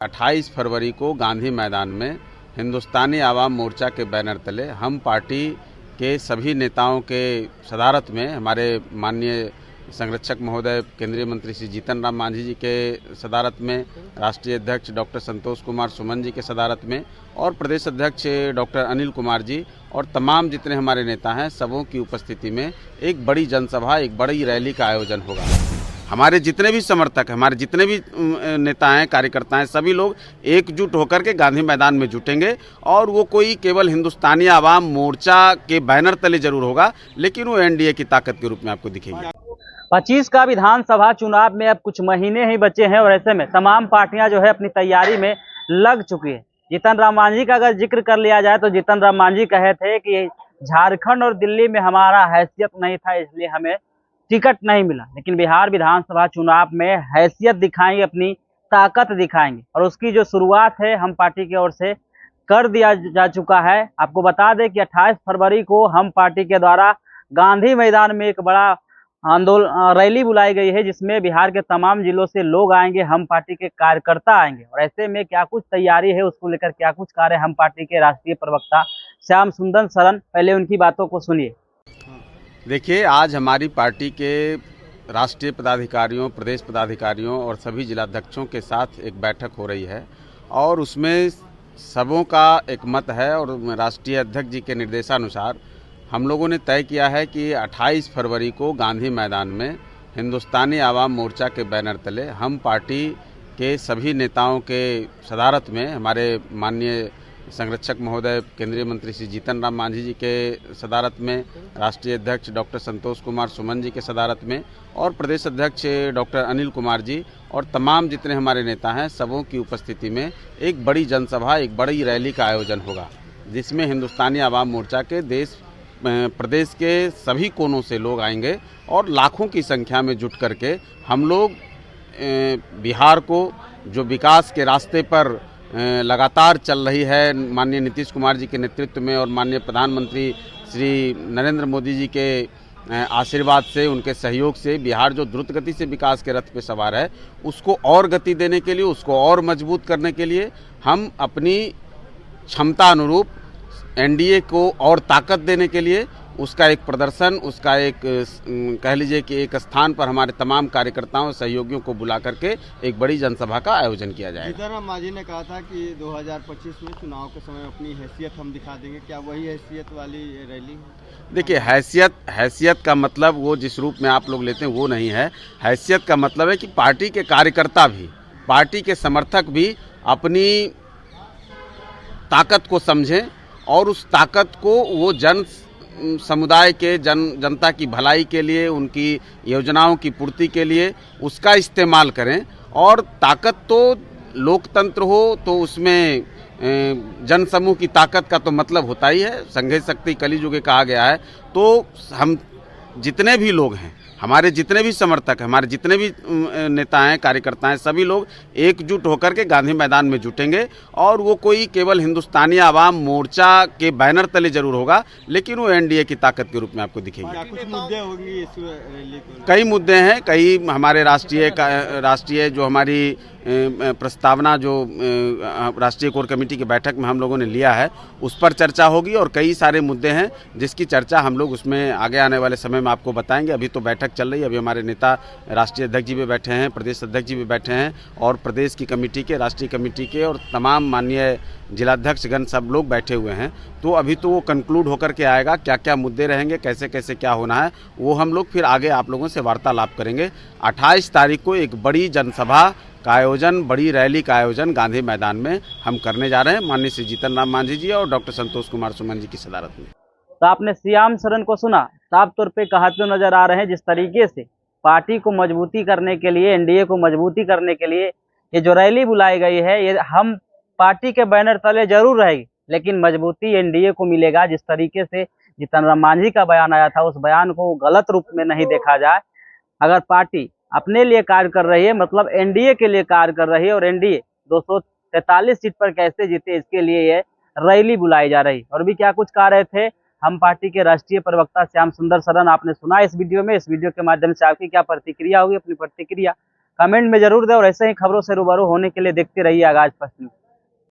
28 फरवरी को गांधी मैदान में हिंदुस्तानी आवाम मोर्चा के बैनर तले हम पार्टी के सभी नेताओं के सदारत में, हमारे माननीय संरक्षक महोदय केंद्रीय मंत्री श्री जीतन राम मांझी जी के सदारत में, राष्ट्रीय अध्यक्ष डॉक्टर संतोष कुमार सुमन जी के सदारत में और प्रदेश अध्यक्ष डॉक्टर अनिल कुमार जी और तमाम जितने हमारे नेता हैं, सबों की उपस्थिति में एक बड़ी जनसभा, एक बड़ी रैली का आयोजन होगा। हमारे जितने भी समर्थक हैं, हमारे जितने भी नेता हैं, कार्यकर्ता हैं, सभी लोग एकजुट होकर के गांधी मैदान में जुटेंगे और वो कोई केवल हिंदुस्तानी आवाम मोर्चा के बैनर तले जरूर होगा, लेकिन वो एनडीए की ताकत के रूप में आपको दिखेगी। 25 का विधानसभा चुनाव में अब कुछ महीने ही बचे हैं और ऐसे में तमाम पार्टियां जो है अपनी तैयारी में लग चुकी है। जीतन राम मांझी का अगर जिक्र कर लिया जाए तो जीतन राम मांझी कहे थे कि झारखंड और दिल्ली में हमारा हैसियत नहीं था, इसलिए हमें टिकट नहीं मिला, लेकिन बिहार विधानसभा चुनाव में हैसियत दिखाएंगे, अपनी ताकत दिखाएंगे और उसकी जो शुरुआत है हम पार्टी की ओर से कर दिया जा चुका है। आपको बता दें कि 28 फरवरी को हम पार्टी के द्वारा गांधी मैदान में एक बड़ा आंदोलन रैली बुलाई गई है, जिसमें बिहार के तमाम जिलों से लोग आएंगे, हम पार्टी के कार्यकर्ता आएंगे और ऐसे में क्या कुछ तैयारी है, उसको लेकर क्या कुछ कार्य हम पार्टी के राष्ट्रीय प्रवक्ता श्याम सुंदर शरण, पहले उनकी बातों को सुनिए। देखिए, आज हमारी पार्टी के राष्ट्रीय पदाधिकारियों, प्रदेश पदाधिकारियों और सभी जिलाध्यक्षों के साथ एक बैठक हो रही है और उसमें सबों का एक मत है और राष्ट्रीय अध्यक्ष जी के निर्देशानुसार हम लोगों ने तय किया है कि 28 फरवरी को गांधी मैदान में हिंदुस्तानी आवाम मोर्चा के बैनर तले हम पार्टी के सभी नेताओं के सदारत में, हमारे माननीय संरक्षक महोदय केंद्रीय मंत्री श्री जीतन राम मांझी जी के सदारत में, राष्ट्रीय अध्यक्ष डॉक्टर संतोष कुमार सुमन जी के सदारत में और प्रदेश अध्यक्ष डॉक्टर अनिल कुमार जी और तमाम जितने हमारे नेता हैं, सबों की उपस्थिति में एक बड़ी जनसभा, एक बड़ी रैली का आयोजन होगा, जिसमें हिंदुस्तानी आवाम मोर्चा के प्रदेश के सभी कोनों से लोग आएंगे और लाखों की संख्या में जुट करके हम लोग बिहार को जो विकास के रास्ते पर लगातार चल रही है, माननीय नीतीश कुमार जी के नेतृत्व में और माननीय प्रधानमंत्री श्री नरेंद्र मोदी जी के आशीर्वाद से, उनके सहयोग से बिहार जो द्रुत गति से विकास के रथ पे सवार है, उसको और गति देने के लिए, उसको और मजबूत करने के लिए हम अपनी क्षमता अनुरूप एनडीए को और ताकत देने के लिए उसका एक प्रदर्शन, उसका एक कह लीजिए कि एक स्थान पर हमारे तमाम कार्यकर्ताओं, सहयोगियों को बुला करके एक बड़ी जनसभा का आयोजन किया जाएगा। जीतन राम मांझी ने कहा था कि 2025 में चुनाव के समय अपनी हैसियत हम दिखा देंगे, क्या वही हैसियत वाली रैली है? देखिए, हैसियत का मतलब वो जिस रूप में आप लोग लेते हैं वो नहीं है। हैसियत का मतलब है कि पार्टी के कार्यकर्ता भी, पार्टी के समर्थक भी अपनी ताकत को समझें और उस ताकत को वो जन समुदाय के जनता की भलाई के लिए, उनकी योजनाओं की पूर्ति के लिए उसका इस्तेमाल करें। और ताकत तो लोकतंत्र हो तो उसमें जनसमूह की ताकत का तो मतलब होता ही है, संघे शक्ति कलिजुगे कहा गया है। तो हम जितने भी लोग हैं, हमारे जितने भी समर्थक हैं, हमारे जितने भी नेता हैं, कार्यकर्ता हैं, सभी लोग एकजुट होकर के गांधी मैदान में जुटेंगे और वो कोई केवल हिंदुस्तानी आवाम मोर्चा के बैनर तले जरूर होगा, लेकिन वो एनडीए की ताकत के रूप में आपको दिखेगी। क्या कुछ मुद्दे होंगे इस रैली को? कई मुद्दे हैं, कई हमारे राष्ट्रीय जो हमारी प्रस्तावना जो राष्ट्रीय कोर कमेटी की बैठक में हम लोगों ने लिया है, उस पर चर्चा होगी और कई सारे मुद्दे हैं जिसकी चर्चा हम लोग उसमें आगे आने वाले समय में आपको बताएंगे। अभी तो बैठक चल रही है, अभी हमारे नेता राष्ट्रीय अध्यक्ष जी भी बैठे हैं, प्रदेश अध्यक्ष जी भी बैठे हैं और प्रदेश की कमेटी के, राष्ट्रीय कमेटी के और तमाम माननीय जिलाध्यक्षगण सब लोग बैठे हुए हैं। तो अभी तो वो कंक्लूड होकर के आएगा, क्या क्या मुद्दे रहेंगे, कैसे कैसे क्या होना है, वो हम लोग फिर आगे आप लोगों से वार्तालाप करेंगे। 28 तारीख को एक बड़ी जनसभा का आयोजन, बड़ी रैली का आयोजन गांधी मैदान में हम करने जा रहे हैं, माननीय श्री जीतन राम मांझी जी और डॉक्टर संतोष कुमार सुमन जी की सदारत में। तो आपने श्याम शरण को सुना, साफ तौर पे कहते नजर आ रहे हैं जिस तरीके से पार्टी को मजबूती करने के लिए, एनडीए को मजबूती करने के लिए ये जो रैली बुलाई गई है, ये हम पार्टी के बैनर तले जरूर रहेगी, लेकिन मजबूती एनडीए को मिलेगा। जिस तरीके से जीतन राम मांझी का बयान आया था, उस बयान को गलत रूप में नहीं देखा जाए। अगर पार्टी अपने लिए कार्य कर रही है, मतलब एनडीए के लिए कार्य कर रही है और एनडीए 243 सीट पर कैसे जीते, इसके लिए ये रैली बुलाई जा रही। और भी क्या कुछ कह रहे थे हम पार्टी के राष्ट्रीय प्रवक्ता श्याम सुंदर शरण, आपने सुना इस वीडियो में। इस वीडियो के माध्यम से आपकी क्या प्रतिक्रिया होगी, अपनी प्रतिक्रिया कमेंट में जरूर दें और ऐसे ही खबरों से रूबरू होने के लिए देखते रहिए आगाज फर्स्ट न्यूज़।